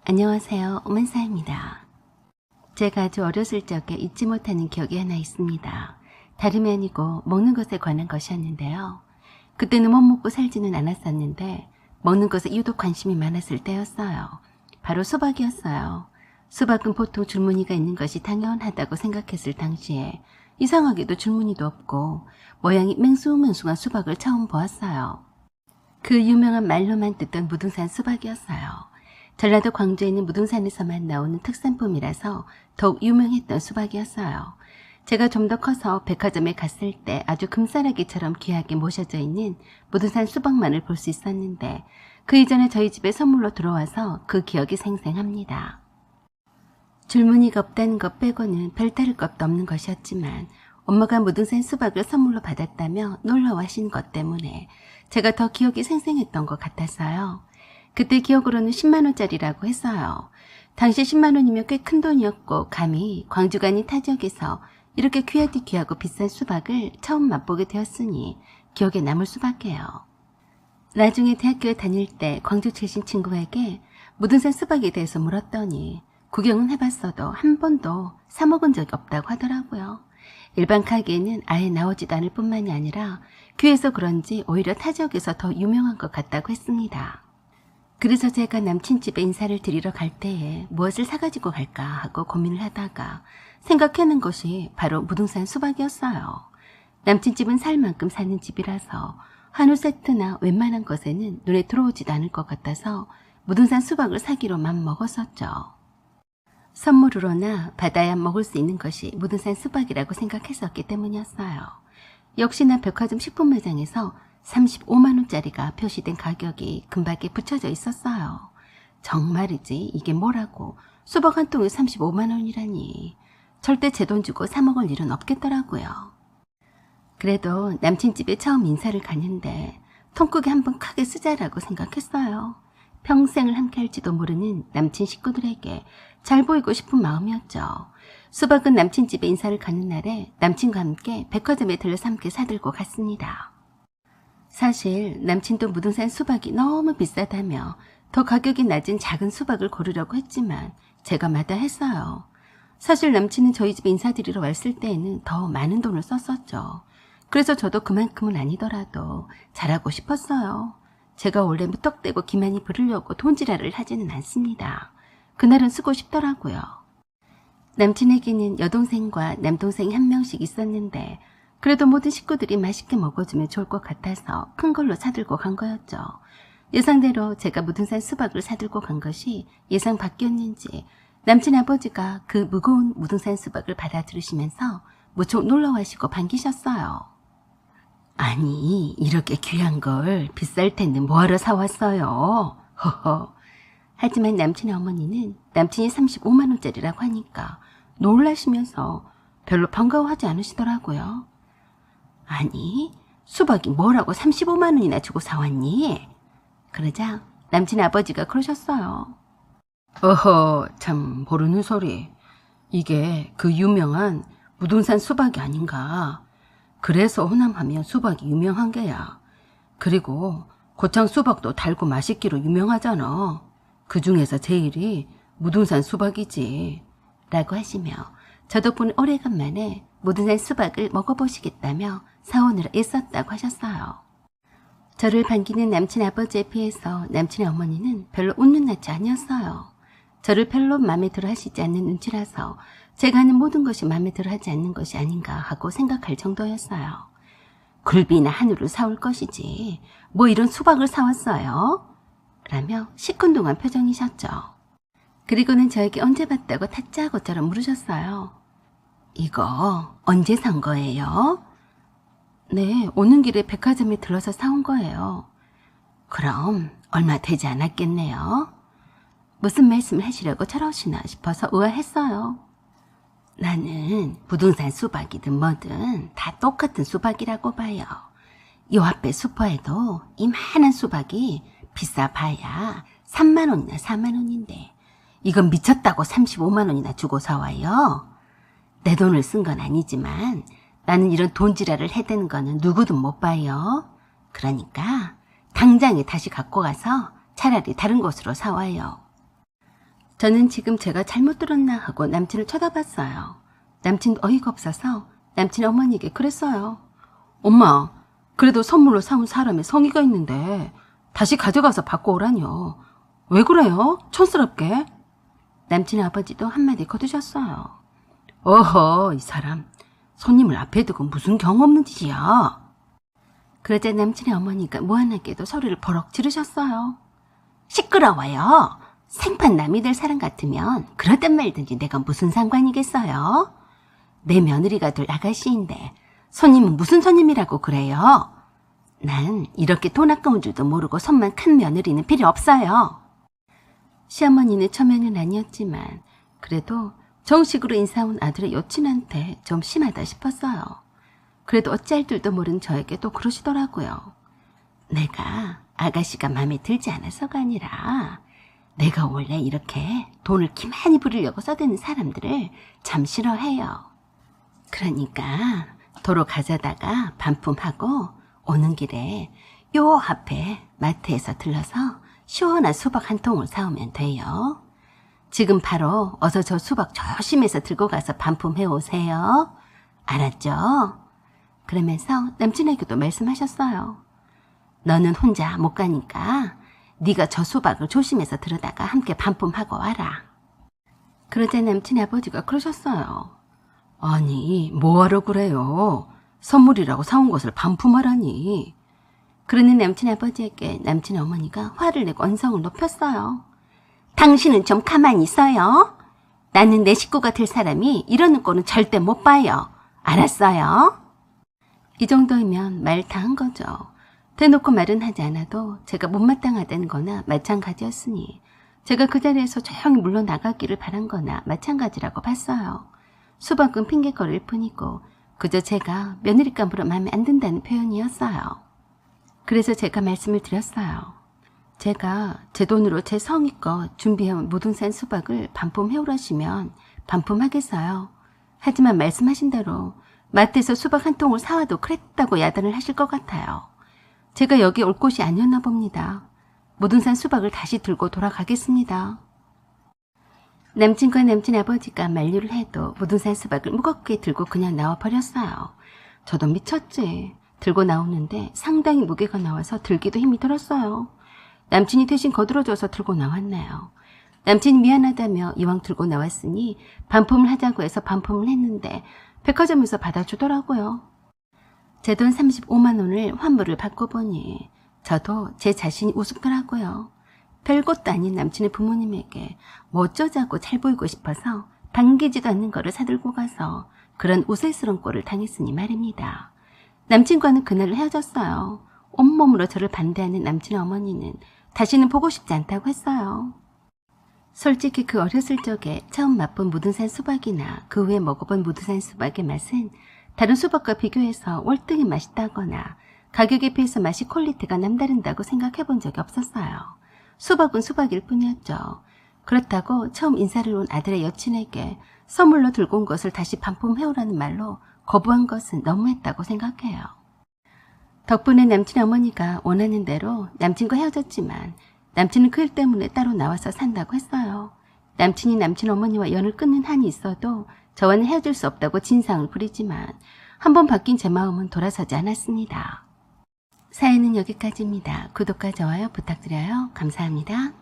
안녕하세요. 오만사입니다. 제가 아주 어렸을 적에 잊지 못하는 기억이 하나 있습니다. 다름이 아니고 먹는 것에 관한 것이었는데요. 그때는 못 먹고 살지는 않았었는데 먹는 것에 유독 관심이 많았을 때였어요. 바로 수박이었어요. 수박은 보통 줄무늬가 있는 것이 당연하다고 생각했을 당시에 이상하게도 줄무늬도 없고 모양이 맹숭맹숭한 수박을 처음 보았어요. 그 유명한 말로만 듣던 무등산 수박이었어요. 전라도 광주에 있는 무등산에서만 나오는 특산품이라서 더욱 유명했던 수박이었어요. 제가 좀 더 커서 백화점에 갔을 때 아주 금싸라기처럼 귀하게 모셔져 있는 무등산 수박만을 볼 수 있었는데 그 이전에 저희 집에 선물로 들어와서 그 기억이 생생합니다. 줄무늬가 없다는 것 빼고는 별다를 것도 없는 것이었지만 엄마가 무등산 수박을 선물로 받았다며 놀러와신 것 때문에 제가 더 기억이 생생했던 것 같았어요. 그때 기억으로는 10만원짜리라고 했어요. 당시 10만원이면 꽤 큰 돈이었고 감히 광주가 아닌 타 지역에서 이렇게 귀하디 귀하고 비싼 수박을 처음 맛보게 되었으니 기억에 남을 수밖에요. 나중에 대학교에 다닐 때 광주 출신 친구에게 무등산 수박에 대해서 물었더니 구경은 해봤어도 한 번도 사 먹은 적이 없다고 하더라고요. 일반 가게에는 아예 나오지도 않을 뿐만이 아니라 귀해서 그런지 오히려 타 지역에서 더 유명한 것 같다고 했습니다. 그래서 제가 남친 집에 인사를 드리러 갈 때에 무엇을 사가지고 갈까 하고 고민을 하다가 생각해낸 것이 바로 무등산 수박이었어요. 남친 집은 살 만큼 사는 집이라서 한우 세트나 웬만한 것에는 눈에 들어오지도 않을 것 같아서 무등산 수박을 사기로 맘먹었었죠. 선물로나 받아야 먹을 수 있는 것이 무등산 수박이라고 생각했었기 때문이었어요. 역시나 백화점 식품 매장에서 35만원짜리가 표시된 가격이 금박에 붙여져 있었어요. 정말이지 이게 뭐라고 수박 한 통에 35만원이라니 절대 제 돈 주고 사 먹을 일은 없겠더라고요. 그래도 남친 집에 처음 인사를 가는데 통국에 한번 크게 쓰자라고 생각했어요. 평생을 함께 할지도 모르는 남친 식구들에게 잘 보이고 싶은 마음이었죠. 수박은 남친 집에 인사를 가는 날에 남친과 함께 백화점에 들려서 함께 사들고 갔습니다. 사실 남친도 무등산 수박이 너무 비싸다며 더 가격이 낮은 작은 수박을 고르려고 했지만 제가 마다했어요. 사실 남친은 저희 집에 인사드리러 왔을 때에는 더 많은 돈을 썼었죠. 그래서 저도 그만큼은 아니더라도 잘하고 싶었어요. 제가 원래 무턱대고 기만이 부르려고 돈지랄을 하지는 않습니다. 그날은 쓰고 싶더라고요. 남친에게는 여동생과 남동생이 한 명씩 있었는데 그래도 모든 식구들이 맛있게 먹어주면 좋을 것 같아서 큰 걸로 사들고 간 거였죠. 예상대로 제가 무등산 수박을 사들고 간 것이 예상 밖이었는지 남친 아버지가 그 무거운 무등산 수박을 받아들으시면서 무척 놀라워하시고 반기셨어요. 아니 이렇게 귀한 걸 비쌀 텐데 뭐하러 사왔어요? 허허. 하지만 남친의 어머니는 남친이 35만원짜리라고 하니까 놀라시면서 별로 반가워하지 않으시더라고요. 아니 수박이 뭐라고 35만원이나 주고 사왔니? 그러자 남친 아버지가 그러셨어요. 어허 참 모르는 소리. 이게 그 유명한 무등산 수박이 아닌가. 그래서 호남하면 수박이 유명한 게야. 그리고 고창 수박도 달고 맛있기로 유명하잖아. 그 중에서 제일이 무등산 수박이지. 라고 하시며 저 덕분에 오래간만에 무등산 수박을 먹어보시겠다며 사오느라 애썼다고 하셨어요. 저를 반기는 남친 아버지에 비해서 남친의 어머니는 별로 웃는 낯이 아니었어요. 저를 별로 마음에 들어 하시지 않는 눈치라서 제가 하는 모든 것이 마음에 들어 하지 않는 것이 아닌가 하고 생각할 정도였어요. 굴비나 한우를 사올 것이지 뭐 이런 수박을 사왔어요? 라며 시큰둥한 표정이셨죠. 그리고는 저에게 언제 봤다고 다짜고짜로 물으셨어요. 이거 언제 산 거예요? 네, 오는 길에 백화점에 들러서 사온 거예요. 그럼 얼마 되지 않았겠네요. 무슨 말씀을 하시려고 저러시나 싶어서 의아했어요. 나는 부등산 수박이든 뭐든 다 똑같은 수박이라고 봐요. 요 앞에 슈퍼에도 이만한 수박이 비싸봐야 3만원이나 4만원인데 이건 미쳤다고 35만원이나 주고 사와요. 내 돈을 쓴 건 아니지만 나는 이런 돈지랄을 해대는 거는 누구도 못 봐요. 그러니까 당장에 다시 갖고 가서 차라리 다른 곳으로 사와요. 저는 지금 제가 잘못 들었나 하고 남친을 쳐다봤어요. 남친도 어이가 없어서 남친 어머니에게 그랬어요. 엄마, 그래도 선물로 사온 사람의 성의가 있는데 다시 가져가서 받고 오라뇨. 왜 그래요? 촌스럽게. 남친 아버지도 한마디 거두셨어요. 어허, 이 사람. 손님을 앞에 두고 무슨 경 없는 짓이야. 그러자 남친의 어머니가 무한하게도 소리를 버럭 지르셨어요. 시끄러워요. 생판 남이 될 사람 같으면 그러든 말든지 내가 무슨 상관이겠어요? 내 며느리가 될 아가씨인데 손님은 무슨 손님이라고 그래요? 난 이렇게 돈 아까운 줄도 모르고 손만 큰 며느리는 필요 없어요. 시어머니는 처면은 아니었지만 그래도 정식으로 인사온 아들의 여친한테 좀 심하다 싶었어요. 그래도 어찌할 줄도 모르는 저에게 또 그러시더라고요. 내가 아가씨가 마음에 들지 않아서가 아니라 내가 원래 이렇게 돈을 기만히 부리려고 써대는 사람들을 참 싫어해요. 그러니까 도로 가져다가 반품하고 오는 길에 요 앞에 마트에서 들러서 시원한 수박 한 통을 사오면 돼요. 지금 바로 어서 저 수박 조심해서 들고 가서 반품해 오세요. 알았죠? 그러면서 남친에게도 말씀하셨어요. 너는 혼자 못 가니까 네가 저 수박을 조심해서 들여다가 함께 반품하고 와라. 그러자 남친 아버지가 그러셨어요. 아니, 뭐하러 그래요? 선물이라고 사온 것을 반품하라니. 그러는 남친 아버지에게 남친 어머니가 화를 내고 언성을 높였어요. 당신은 좀 가만히 있어요. 나는 내 식구가 될 사람이 이러는 꼴은 절대 못 봐요. 알았어요? 이 정도이면 말 다 한 거죠. 대놓고 말은 하지 않아도 제가 못마땅하다는 거나 마찬가지였으니 제가 그 자리에서 조용히 물러나가기를 바란 거나 마찬가지라고 봤어요. 수박은 핑계거릴 뿐이고 그저 제가 며느리감으로 마음에 안 든다는 표현이었어요. 그래서 제가 말씀을 드렸어요. 제가 제 돈으로 제 성의껏 준비해온 무등산 수박을 반품해오라시면 반품하겠어요. 하지만 말씀하신 대로 마트에서 수박 한 통을 사와도 그랬다고 야단을 하실 것 같아요. 제가 여기 올 곳이 아니었나 봅니다. 무등산 수박을 다시 들고 돌아가겠습니다. 남친과 남친 아버지가 만류를 해도 무등산 수박을 무겁게 들고 그냥 나와버렸어요. 저도 미쳤지. 들고 나오는데 상당히 무게가 나와서 들기도 힘이 들었어요. 남친이 대신 거들어줘서 들고 나왔네요. 남친이 미안하다며 이왕 들고 나왔으니 반품을 하자고 해서 반품을 했는데 백화점에서 받아주더라고요. 제 돈 35만 원을 환불을 받고 보니 저도 제 자신이 우습더라고요. 별것도 아닌 남친의 부모님에게 뭐 어쩌자고 잘 보이고 싶어서 당기지도 않는 거를 사들고 가서 그런 우스스러운 꼴을 당했으니 말입니다. 남친과는 그날 헤어졌어요. 온몸으로 저를 반대하는 남친의 어머니는 다시는 보고 싶지 않다고 했어요. 솔직히 그 어렸을 적에 처음 맛본 무등산 수박이나 그 후에 먹어본 무등산 수박의 맛은 다른 수박과 비교해서 월등히 맛있다거나 가격에 비해서 맛이 퀄리티가 남다른다고 생각해 본 적이 없었어요. 수박은 수박일 뿐이었죠. 그렇다고 처음 인사를 온 아들의 여친에게 선물로 들고 온 것을 다시 반품해오라는 말로 거부한 것은 너무했다고 생각해요. 덕분에 남친 어머니가 원하는 대로 남친과 헤어졌지만 남친은 그 일 때문에 따로 나와서 산다고 했어요. 남친이 남친 어머니와 연을 끊는 한이 있어도 저와는 헤어질 수 없다고 진상을 부리지만 한번 바뀐 제 마음은 돌아서지 않았습니다. 사연은 여기까지입니다. 구독과 좋아요 부탁드려요. 감사합니다.